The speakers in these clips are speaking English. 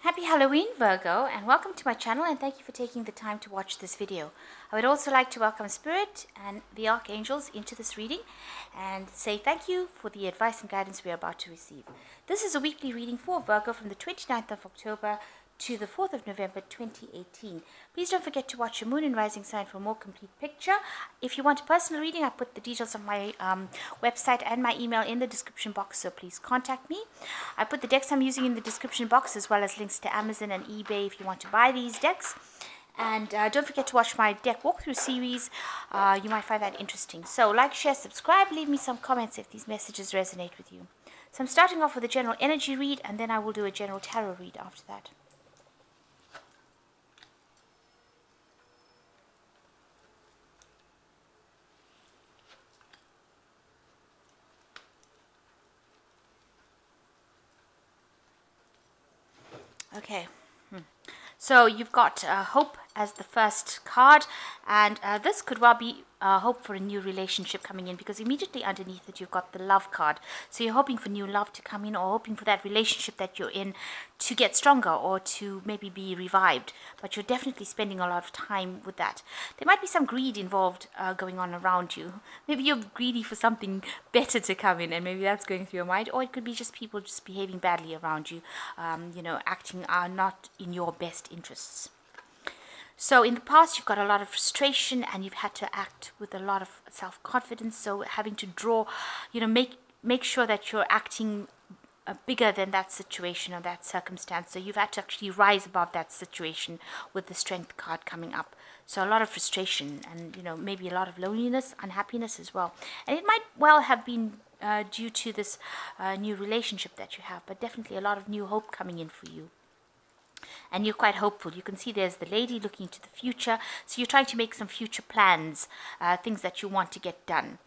Happy Halloween, Virgo, and welcome to my channel, and thank you for taking the time to watch this video. I would also like to welcome Spirit and the Archangels into this reading and say thank you for the advice and guidance we are about to receive. This is a weekly reading for Virgo from the 29th of October to the 4th of November 2018. Please don't forget to watch your moon and rising sign for a more complete picture. If you want a personal reading, I put the details of my website and my email in the description box, so please contact me. I put the decks I'm using in the description box, as well as links to Amazon and eBay if you want to buy these decks. And don't forget to watch my deck walkthrough series. You might find that interesting. So like, share, subscribe, leave me some comments if these messages resonate with you. So I'm starting off with a general energy read, and then I will do a general tarot read after that. Okay, so you've got hope as the first card, and this could well be hope for a new relationship coming in, because immediately underneath it you've got the love card. So you're hoping for new love to come in, or hoping for that relationship that you're in to get stronger, or to maybe be revived, but you're definitely spending a lot of time with that. There might be some greed involved going on around you. Maybe you're greedy for something better to come in, and maybe that's going through your mind, or it could be just people just behaving badly around you, acting not in your best interests. So in the past, you've got a lot of frustration, and you've had to act with a lot of self-confidence. So having to draw, make sure that you're acting bigger than that situation or that circumstance. So you've had to actually rise above that situation with the Strength card coming up. So a lot of frustration, and maybe a lot of loneliness, unhappiness as well. And it might well have been due to this new relationship that you have, but definitely a lot of new hope coming in for you. And you're quite hopeful. You can see there's the lady looking into the future. So you're trying to make some future plans, things that you want to get done.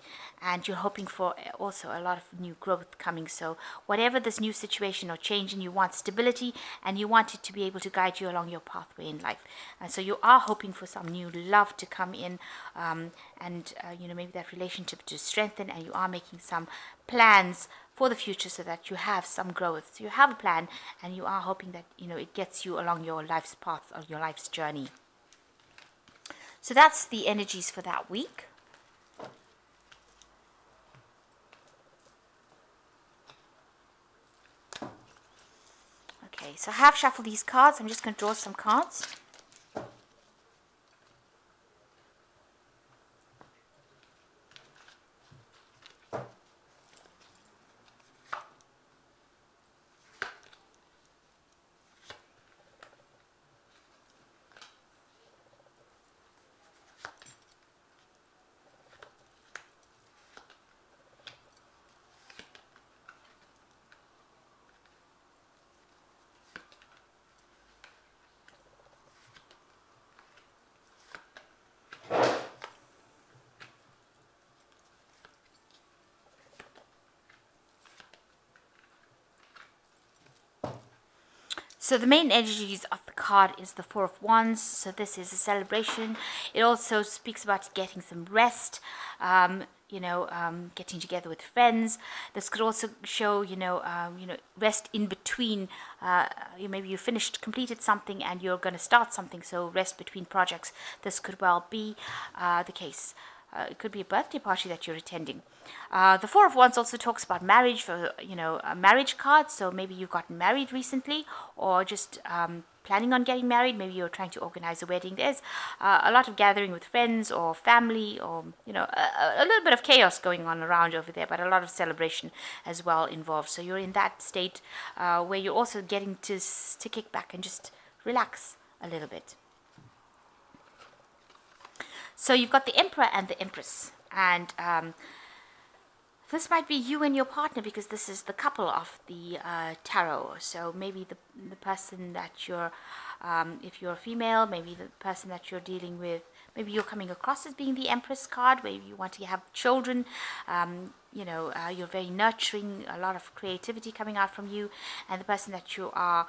And you're hoping for also a lot of new growth coming. So whatever this new situation or change, and you want stability, and you want it to be able to guide you along your pathway in life. And so you are hoping for some new love to come in, maybe that relationship to strengthen, and you are making some plans for the future so that you have some growth. So you have a plan, and you are hoping that it gets you along your life's path, or your life's journey. So that's the energies for that week. Okay, so I have shuffled these cards. I'm just going to draw some cards. So the main energies of the card is the Four of Wands. So this is a celebration. It also speaks about getting some rest, getting together with friends. This could also show, rest in between. Maybe you completed something, and you're going to start something. So rest between projects. This could well be the case. It could be a birthday party that you're attending. The Four of Wands also talks about marriage, for a marriage card. So maybe you've gotten married recently, or just planning on getting married. Maybe you're trying to organize a wedding. There's a lot of gathering with friends or family, or a little bit of chaos going on around over there, but a lot of celebration as well involved. So you're in that state where you're also getting to kick back and just relax a little bit. So you've got the Emperor and the Empress, and this might be you and your partner, because this is the couple of the tarot. So maybe the person that you're, if you're a female, maybe the person that you're dealing with, maybe you're coming across as being the Empress card, where you want to have children. You're very nurturing, a lot of creativity coming out from you, and the person that you are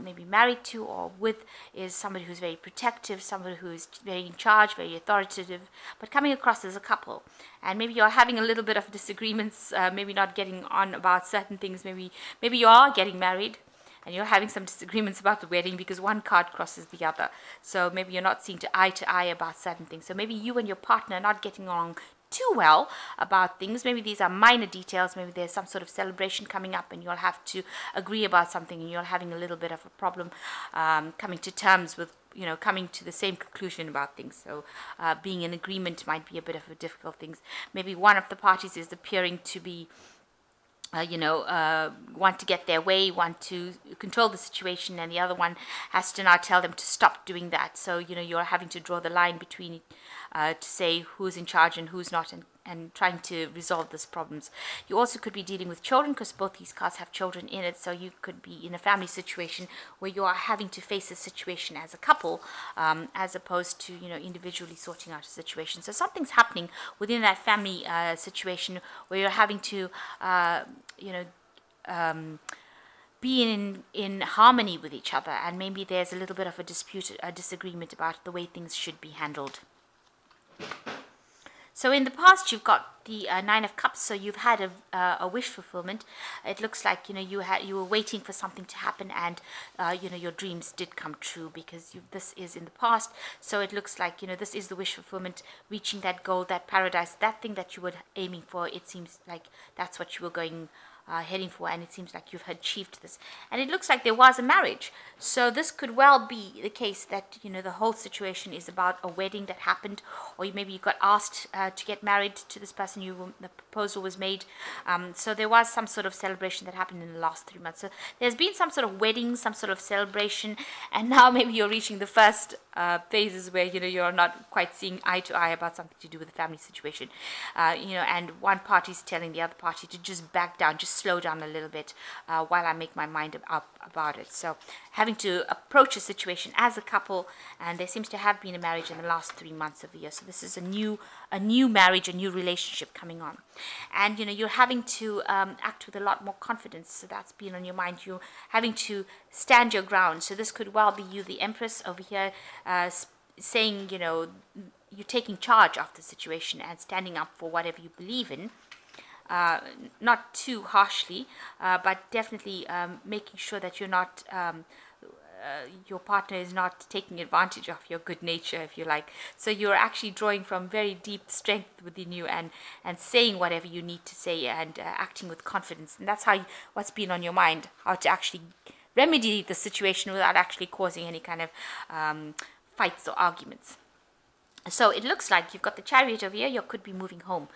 maybe married to or with is somebody who's very protective, somebody who's very in charge, very authoritative, but coming across as a couple. And maybe you're having a little bit of disagreements, maybe not getting on about certain things. Maybe you are getting married, and you're having some disagreements about the wedding because one card crosses the other. So maybe you're not seeing to eye about certain things. So maybe you and your partner are not getting along too well about things. Maybe these are minor details. Maybe there's some sort of celebration coming up and you'll have to agree about something, and you're having a little bit of a problem coming to terms with, coming to the same conclusion about things. So being in agreement might be a bit of a difficult thing. Maybe one of the parties is appearing to be want to get their way, want to control the situation, and the other one has to now tell them to stop doing that. So, you're having to draw the line between to say who's in charge and who's not, and trying to resolve these problems. You also could be dealing with children, because both these cards have children in it. So you could be in a family situation where you are having to face a situation as a couple, as opposed to individually sorting out a situation. So something's happening within that family situation where you're having to be in harmony with each other, and maybe there's a little bit of a dispute, a disagreement about the way things should be handled. So in the past, you've got the Nine of Cups. So you've had a wish fulfillment. It looks like you were waiting for something to happen, and your dreams did come true, because this is in the past. So it looks like this is the wish fulfillment, reaching that goal, that paradise, that thing that you were aiming for. It seems like that's what you were heading for, and it seems like you've achieved this. And it looks like there was a marriage. So this could well be the case that the whole situation is about a wedding that happened, or maybe you got asked to get married to this person. The proposal was made. So there was some sort of celebration that happened in the last 3 months. So there's been some sort of wedding, some sort of celebration, and now maybe you're reaching the first phases where you're not quite seeing eye to eye about something to do with the family situation. And one party's telling the other party to just back down, just slow down a little bit while I make my mind up about it. So having to approach a situation as a couple, and there seems to have been a marriage in the last 3 months of the year. So this is a new marriage, a new relationship coming on, and you're having to act with a lot more confidence. So that's been on your mind. You're having to stand your ground. So this could well be you, the Empress over here, saying you're taking charge of the situation and standing up for whatever you believe in. Not too harshly, but definitely making sure that you're not, your partner is not taking advantage of your good nature, if you like. So you're actually drawing from very deep strength within you, and saying whatever you need to say, and acting with confidence. And that's what's been on your mind, how to actually remedy the situation without actually causing any kind of fights or arguments. So it looks like you've got the Chariot over here. You could be moving home,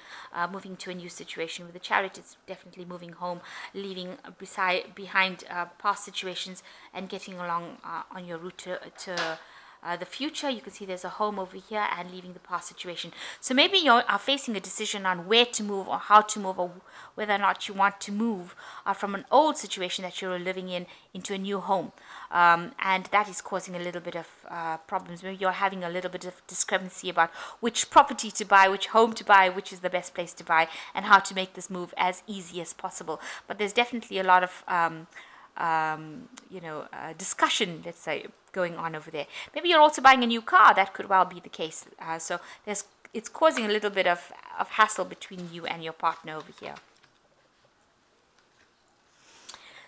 moving to a new situation. With the Chariot, it's definitely moving home, leaving behind past situations, and getting along on your route to the future. You can see there's a home over here, and leaving the past situation. So maybe you are facing a decision on where to move, or how to move, or whether or not you want to move from an old situation that you're living in into a new home. And that is causing a little bit of problems. Maybe you're having a little bit of discrepancy about which property to buy, which home to buy, which is the best place to buy, and how to make this move as easy as possible. But there's definitely a lot of discussion, let's say, going on over there. Maybe you're also buying a new car. That could well be the case. So it's causing a little bit of hassle between you and your partner over here.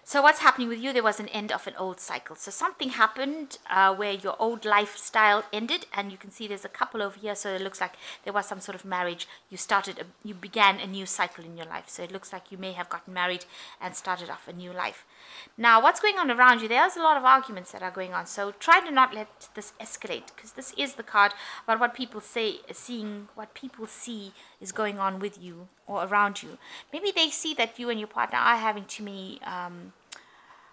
So what's happening with you? There was an end of an old cycle. So something happened where your old lifestyle ended, and you can see there's a couple over here. So it looks like there was some sort of marriage. You began a new cycle in your life. So it looks like you may have gotten married and started off a new life. Now, what's going on around you? There's a lot of arguments that are going on. So try to not let this escalate, because this is the card about what people what people see is going on with you or around you. Maybe they see that you and your partner are having too many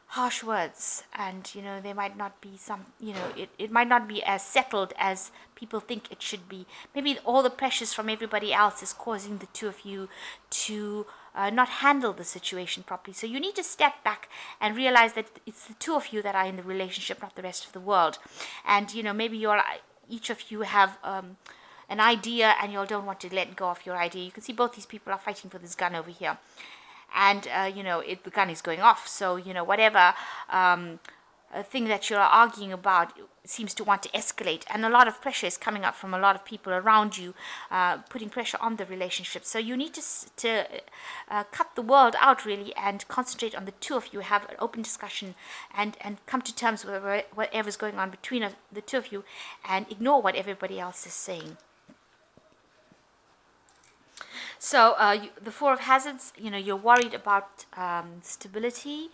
harsh words, and there might not be it might not be as settled as people think it should be. Maybe all the pressures from everybody else is causing the two of you to not handle the situation properly. So you need to step back and realize that it's the two of you that are in the relationship, not the rest of the world. And maybe each of you have an idea, and you don't want to let go of your idea. You can see both these people are fighting for this gun over here. And, the gun is going off. So, whatever thing that you're arguing about seems to want to escalate, and a lot of pressure is coming up from a lot of people around you, putting pressure on the relationship. So you need to cut the world out really and concentrate on the two of you, have an open discussion, and come to terms with whatever's going on between the two of you, and ignore what everybody else is saying. So the Four of Hazards, you're worried about stability,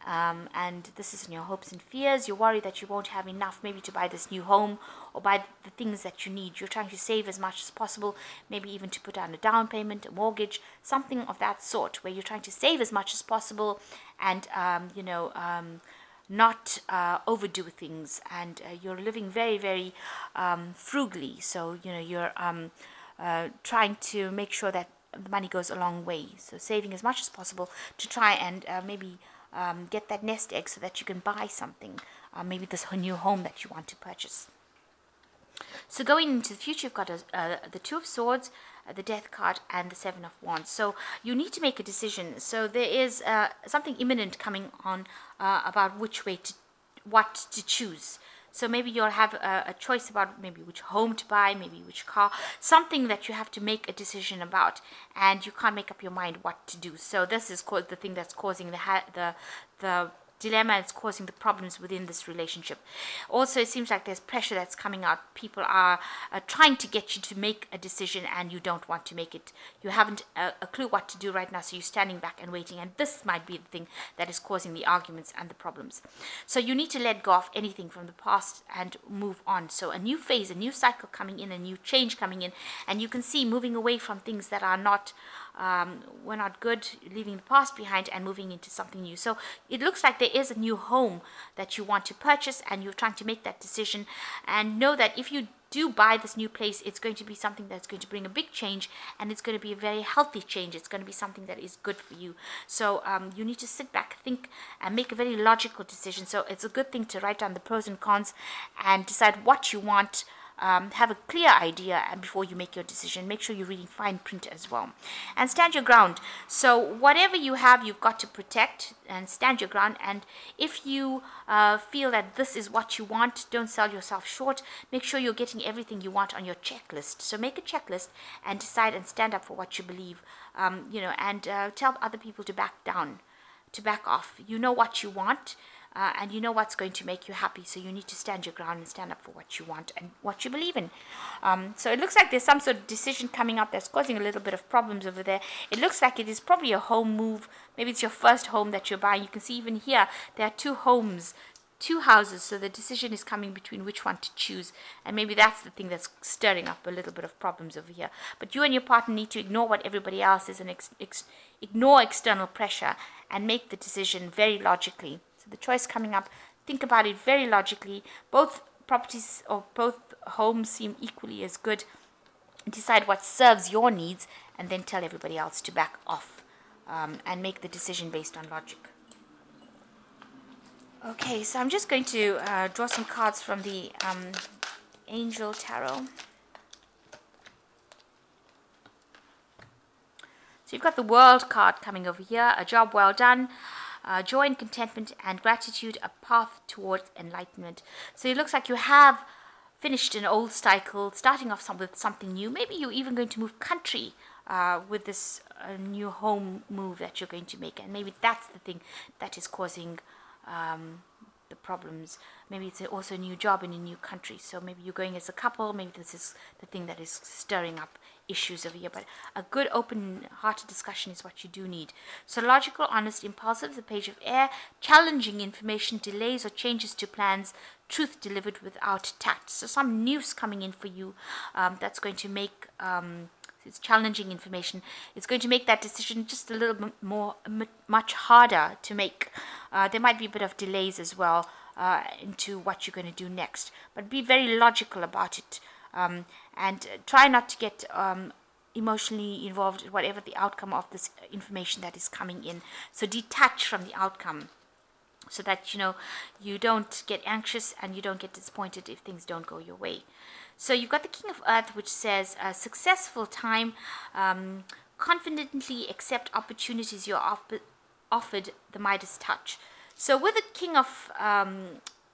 and this is in your hopes and fears. You're worried that you won't have enough maybe to buy this new home or buy the things that you need. You're trying to save as much as possible, maybe even to put down a down payment, a mortgage, something of that sort, where you're trying to save as much as possible and, not overdo things. And you're living very, very frugally. So, you're trying to make sure that the money goes a long way. So saving as much as possible to try and maybe get that nest egg so that you can buy something, maybe this new home that you want to purchase. So going into the future, you've got the Two of Swords, the Death card, and the Seven of Wands. So you need to make a decision. So there is something imminent coming on about what to choose. So maybe you'll have a choice about maybe which home to buy, maybe which car, something that you have to make a decision about, and you can't make up your mind what to do. So this is the thing that's causing the dilemma. It's causing the problems within this relationship. Also, it seems like there's pressure that's coming out. People are trying to get you to make a decision, and you don't want to make it. You haven't a clue what to do right now, so you're standing back and waiting, and this might be the thing that is causing the arguments and the problems. So you need to let go of anything from the past and move on. So a new phase, a new cycle coming in, a new change coming in, and you can see moving away from things that are not were not good, leaving the past behind and moving into something new. So it looks like there is a new home that you want to purchase, and you're trying to make that decision, and know that if you do buy this new place, it's going to be something that's going to bring a big change, and it's going to be a very healthy change. It's going to be something that is good for you. So you need to sit back, think, and make a very logical decision. So it's a good thing to write down the pros and cons and decide what you want. Have a clear idea before you make your decision. Make sure you're reading fine print as well. And stand your ground. So whatever you have, you've got to protect and stand your ground. And if you feel that this is what you want, don't sell yourself short. Make sure you're getting everything you want on your checklist. So make a checklist and decide and stand up for what you believe. And tell other people to back down, to back off. You know what you want. And you know what's going to make you happy, so you need to stand your ground and stand up for what you want and what you believe in. So it looks like there's some sort of decision coming up that's causing a little bit of problems over there. It looks like it is probably a home move. Maybe it's your first home that you're buying. You can see even here there are two homes, two houses, so the decision is coming between which one to choose, and maybe that's the thing that's stirring up a little bit of problems over here. But you and your partner need to ignore what everybody else is and ignore external pressure and make the decision very logically. So the choice coming up, think about it very logically. Both properties or both homes seem equally as good. Decide what serves your needs, and then tell everybody else to back off, and make the decision based on logic. Okay, so I'm just going to draw some cards from the Angel Tarot. So you've got the World card coming over here, a job well done, joy and contentment and gratitude, a path towards enlightenment. So it looks like you have finished an old cycle, starting off with something new. Maybe you're even going to move country with this new home move that you're going to make, and maybe that's the thing that is causing the problems. Maybe it's also a new job in a new country, so maybe you're going as a couple. Maybe this is the thing that is stirring up issues over here, but a good open-hearted discussion is what you do need. So logical, honest, impulsive, the Page of Air, challenging information, delays or changes to plans, truth delivered without tact. So some news coming in for you that's going to make it's challenging information. It's going to make that decision just a little bit much harder to make. There might be a bit of delays as well into what you're going to do next, but be very logical about it, and try not to get emotionally involved in whatever the outcome of this information that is coming in. So detach from the outcome, so that you don't get anxious and you don't get disappointed if things don't go your way. So you've got the King of Earth, which says a successful time, confidently accept opportunities you're offered, the Midas touch. So with the King of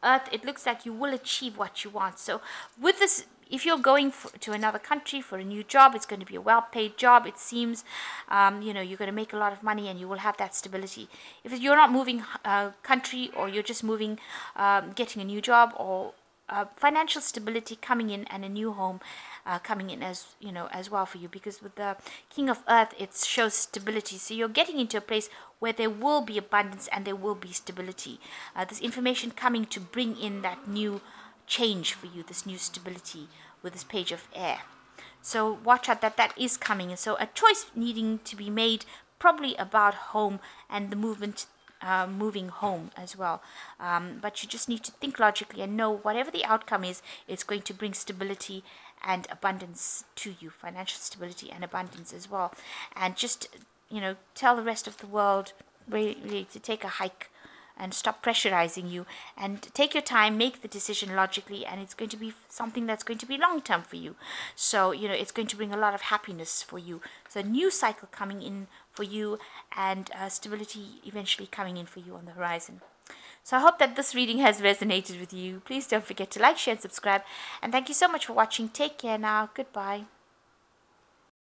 Earth, it looks like you will achieve what you want. So with this, if you're going to another country for a new job, it's going to be a well-paid job. It seems, you're going to make a lot of money and you will have that stability. If you're not moving country, or you're just moving, getting a new job, or financial stability coming in, and a new home coming in as well for you, because with the King of Earth, it shows stability. So you're getting into a place where there will be abundance and there will be stability. This information coming to bring in that new change for you, this new stability with this Page of Air. So watch out, that is coming. And so a choice needing to be made, probably about home and the movement, moving home as well. But you just need to think logically and know whatever the outcome is, it's going to bring stability and abundance to you, financial stability and abundance as well. And just, tell the rest of the world really to take a hike and stop pressurizing you, and take your time, make the decision logically, and it's going to be something that's going to be long term for you. So it's going to bring a lot of happiness for you. So a new cycle coming in for you, and stability eventually coming in for you on the horizon. So I hope that this reading has resonated with you. Please don't forget to like, share, and subscribe, and thank you so much for watching. Take care now. Goodbye.